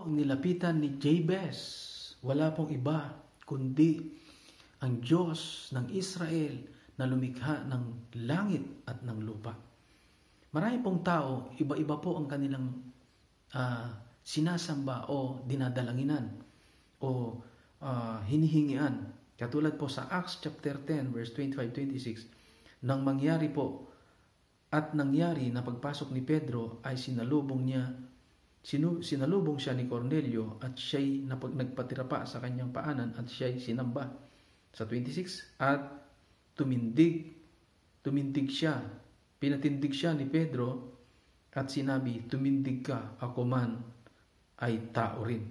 Ang nilapitan ni Jabez, wala pong iba kundi ang Diyos ng Israel na lumikha ng langit at ng lupa. Marami pong tao, iba-iba po ang kanilang sinasamba o dinadalanginan o hinihingian. Katulad po sa Acts chapter 10 verse 25-26, nang mangyari po at nangyari na pagpasok ni Pedro ay sinalubong siya ni Cornelio at siya'y nagpatira pa sa kanyang paanan at siya'y sinamba. Sa 26, at tumindig siya, pinatindig siya ni Pedro at sinabi, tumindig ka, ako man ay tao rin.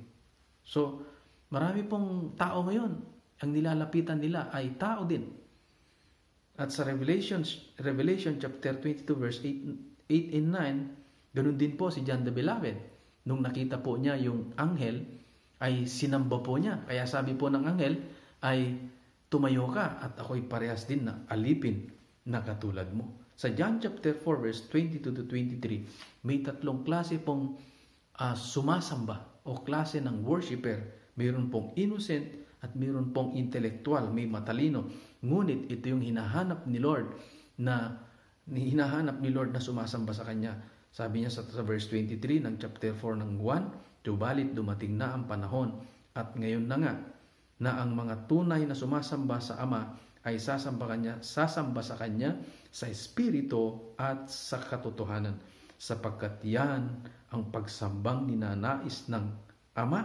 So, marami pong tao ngayon, ang nilalapitan nila ay tao din. At sa Revelation chapter 22 verse 8 and 9, ganun din po si John the Beloved. Nung nakita po niya yung anghel, ay sinamba po niya. Kaya sabi po ng anghel ay, tumayo ka at ako'y parehas din na alipin na katulad mo. Sa John chapter 4 verse 22-23, may tatlong klase pong sumasamba o klase ng worshipper. Mayroon pong innocent at mayroon pong intellectual, may matalino. Ngunit ito yung hinahanap ni Lord na sumasamba sa Kanya. Sabi niya sa verse 23 ng chapter 4 ng 1, subalit dumating na ang panahon at ngayon na nga na ang mga tunay na sumasamba sa Ama ay sasamba sa Kanya sa Espiritu at sa katotohanan, sapagkat yan ang pagsambang ninanais ng Ama.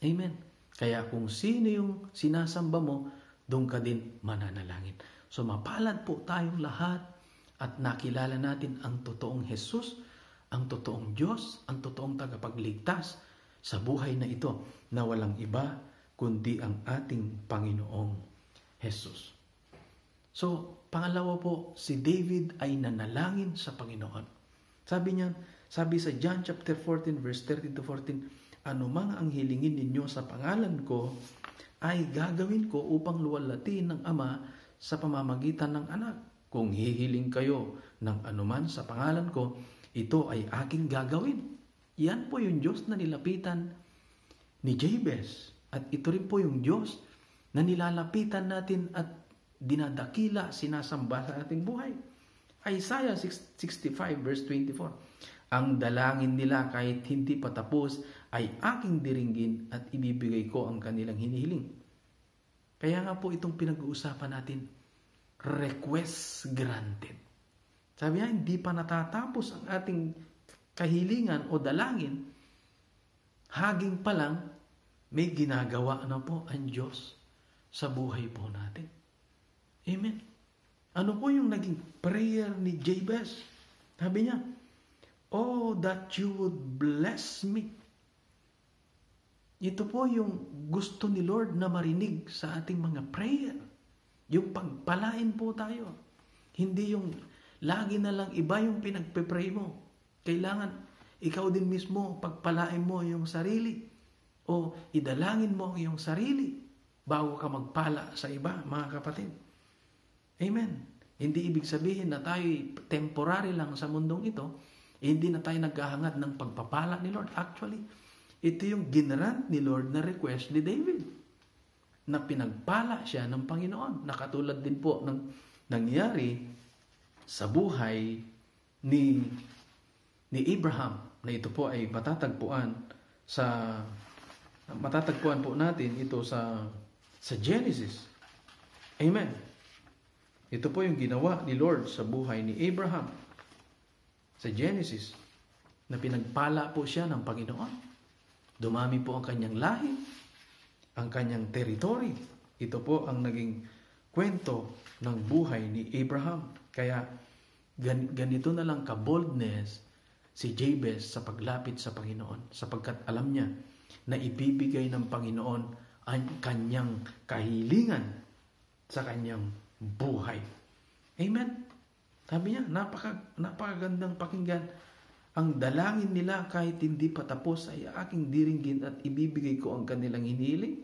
Amen. Kaya kung sino yung sinasamba mo, doon ka din mananalangin. So mapalad po tayong lahat at nakilala natin ang totoong Jesus, ang totoong Diyos, ang totoong tagapagligtas sa buhay na ito na walang iba kundi ang ating Panginoong Jesus. So, pangalawa po, si David ay nanalangin sa Panginoon. Sabi sa John chapter 14 verse 13-14, anumang ang hilingin ninyo sa pangalan ko ay gagawin ko upang luwalhatiin ng Ama sa pamamagitan ng Anak. Kung hihiling kayo ng anuman sa pangalan ko, ito ay aking gagawin. Yan po yung Diyos na nilapitan ni Jabez. At ito rin po yung Diyos na nilalapitan natin at dinadakila, sinasamba sa ating buhay. Isaiah 65 verse 24, ang dalangin nila kahit hindi pa tapos ay aking diringgin at ibibigay ko ang kanilang hinihiling. Kaya nga po itong pinag-uusapan natin, request granted. Sabi niya, hindi pa natatapos ang ating kahilingan o dalangin, haging pa lang, may ginagawa na po ang Diyos sa buhay po natin. Amen. Ano po yung naging prayer ni Jabez? Sabi niya, oh, that you would bless me. Ito po yung gusto ni Lord na marinig sa ating mga prayer. Yung pagpalain po tayo. Hindi yung lagi na lang iba yung pinagpe-pray mo. Kailangan ikaw din mismo pagpalain mo yung sarili. O idalangin mo ang iyong sarili bago ka magpala sa iba, mga kapatid. Amen. Hindi ibig sabihin na tayo temporary lang sa mundong ito. Hindi na tayo naghahangad ng pagpapala ni Lord. Actually, ito yung ginrant ni Lord na request ni David, na pinagpala siya ng Panginoon. Nakatulad din po ng nangyari sa buhay ni Abraham, na ito po ay matatagpuan po natin ito sa Genesis. Amen. Ito po yung ginawa ni Lord sa buhay ni Abraham sa Genesis, na pinagpala po siya ng Panginoon. Dumami po ang kanyang lahi, ang kanyang territory. Ito po ang naging kwento ng buhay ni Abraham. Kaya ganito na lang ka-boldness si Jabez sa paglapit sa Panginoon, sapagkat alam niya na ibibigay ng Panginoon ang kanyang kahilingan sa kanyang buhay. Amen. Sabi niya, napakagandang pakinggan. Ang dalangin nila kahit hindi pa tapos ay aking diringgin at ibibigay ko ang kanilang hinihiling.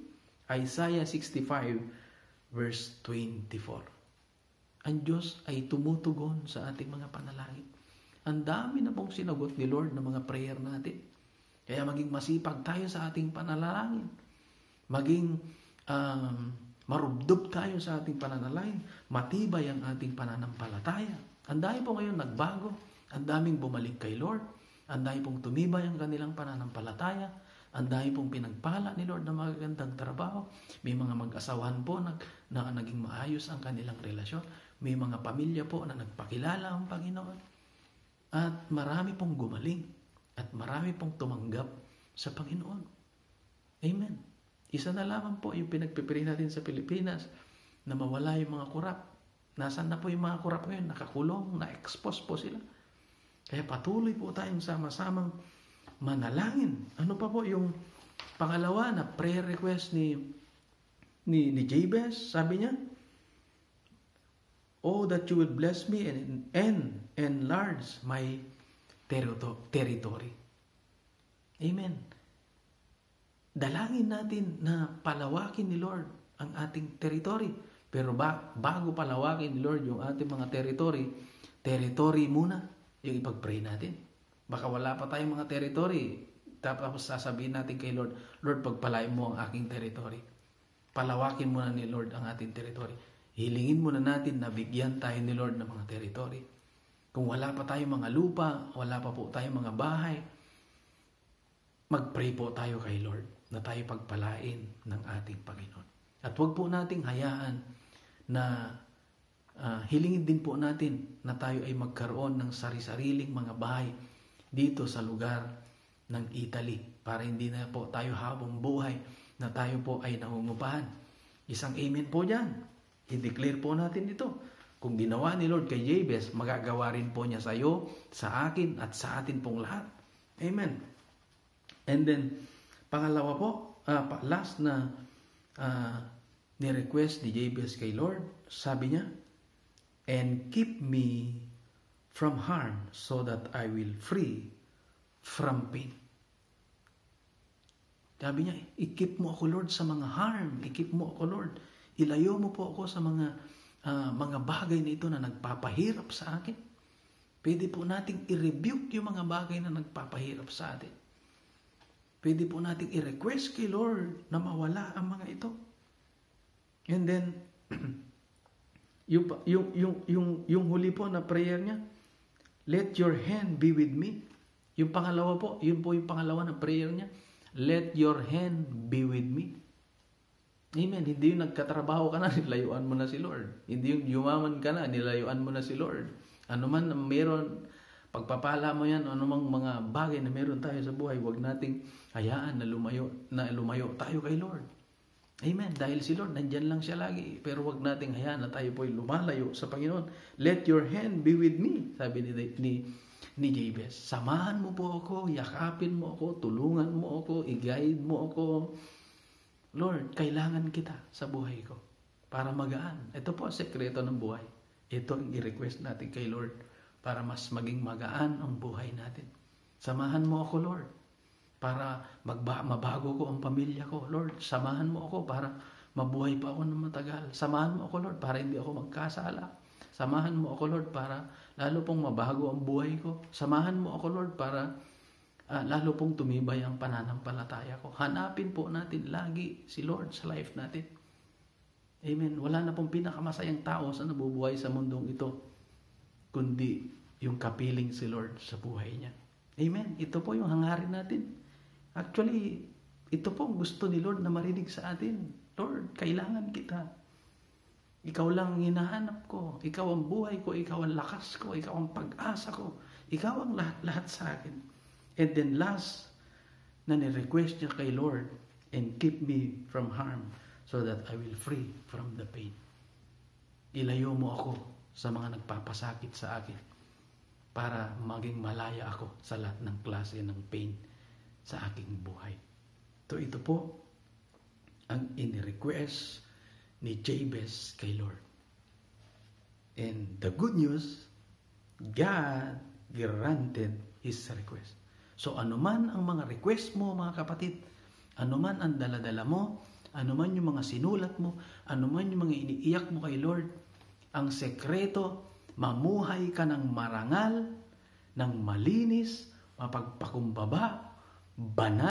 Isaiah 65 verse 24. Ang Diyos ay tumutugon sa ating mga panalangin. Ang dami na pong sinagot ni Lord ng mga prayer natin. Kaya maging masipag tayo sa ating panalangin. Maging marubdob tayo sa ating pananalangin. Matibay ang ating pananampalataya. Ang dami po ngayon nagbago. Ang daming bumalik kay Lord. Ang dami pong tumibay ang kanilang pananampalataya. Ang dami pong pinagpala ni Lord na magagandang trabaho. May mga mag-asawahan po na naging maayos ang kanilang relasyon. May mga pamilya po na nagpakilala ang Panginoon. At marami pong gumaling. At marami pong tumanggap sa Panginoon. Amen. Isa na lamang po yung pinagpipili natin sa Pilipinas na mawala yung mga kurap. Nasaan na po yung mga kurap ngayon? Nakakulong, na-expose po sila. Kaya patuloy po tayong sama-samang manalangin. Ano pa po yung pangalawa na prayer request ni Jabez? Sabi niya, "Oh, that you would bless me and enlarge my territory." Amen. Dalangin natin na palawakin ni Lord ang ating territory. Pero bago palawakin ni Lord yung ating mga territory muna yung ipag-pray natin. Baka wala pa tayong mga territory. Tapos sasabihin natin kay Lord, "Lord, pagpalain mo ang aking territory." Palawakin muna ni Lord ang ating territory. Hilingin muna natin na bigyan tayo ni Lord ng mga territory. Kung wala pa tayong mga lupa, wala pa po tayong mga bahay, mag-pray po tayo kay Lord na tayo pagpalain ng ating Panginoon. At huwag po nating hayaan na hilingin din po natin na tayo ay magkaroon ng sari-sariling mga bahay dito sa lugar ng Italy para hindi na po tayo habang buhay na tayo po ay nangungupahan. Isang amen po dyan. I-declare po natin ito. Kung ginawa ni Lord kay Jabez, magagawa rin po niya sa iyo, sa akin, at sa atin pong lahat. Amen. And then, pangalawa po, last na ni-request ni Jabez kay Lord, sabi niya, "And keep me from harm so that I will free from pain." Sabi niya, "I-keep mo ako, Lord, sa mga harm. I-keep mo ako, Lord. Ilayo mo po ako sa mga bagay na ito na nagpapahirap sa akin." Pwede po nating i-rebuke yung mga bagay na nagpapahirap sa atin. Pwede po nating i-request kay Lord na mawala ang mga ito. And then, yung huli po na prayer niya, "Let your hand be with me." Yung pangalawa po, yun po yung pangalawa na prayer niya, "Let your hand be with me." Amen. Hindi yung nagkatrabaho ka na, nilayuan mo na si Lord. Hindi yung yumaman ka na, nilayuan mo na si Lord. Ano man meron, pagpapala mo yan, anumang mga bagay na meron tayo sa buhay, huwag nating hayaan na lumayo tayo kay Lord. Amen. Dahil si Lord, nandyan lang siya lagi. Pero huwag nating hayaan na tayo po'y lumalayo sa Panginoon. "Let your hand be with me," sabi ni Jabez. Samahan mo po ako, yakapin mo ako, tulungan mo ako, i-guide mo ako. Lord, kailangan kita sa buhay ko para magaan. Ito po ang sekreto ng buhay. Ito ang i-request natin kay Lord para mas maging magaan ang buhay natin. Samahan mo ako, Lord, para mabago ko ang pamilya ko. Lord, samahan mo ako para mabuhay pa ako ng matagal. Samahan mo ako, Lord, para hindi ako magkasala. Samahan mo ako, Lord, para lalo pong mabago ang buhay ko. Samahan mo ako, Lord, para lalo pong tumibay ang pananampalataya ko. Hanapin po natin lagi si Lord sa life natin. Amen. Wala na pong pinakamasayang tao sa nabubuhay sa mundong ito, kundi yung kapiling si Lord sa buhay niya. Amen. Ito po yung hangarin natin. Actually, ito po gusto ni Lord na marinig sa atin. Lord, kailangan kita. Ikaw lang ang hinahanap ko. Ikaw ang buhay ko. Ikaw ang lakas ko. Ikaw ang pag-asa ko. Ikaw ang lahat-lahat sa akin. And then last, na ni-request niya kay Lord, "And keep me from harm so that I will free from the pain." Ilayo mo ako sa mga nagpapasakit sa akin para maging malaya ako sa lahat ng klase ng pain sa aking buhay. Ito po ang ini-request ni Jabez kay Lord. And the good news, God granted his request. So anuman ang mga request mo, mga kapatid, anuman ang daladala mo, anuman yung mga sinulat mo, anuman yung mga iniiyak mo kay Lord, ang sekreto, mamuhay ka ng marangal, ng malinis, mapagpakumbaba, banal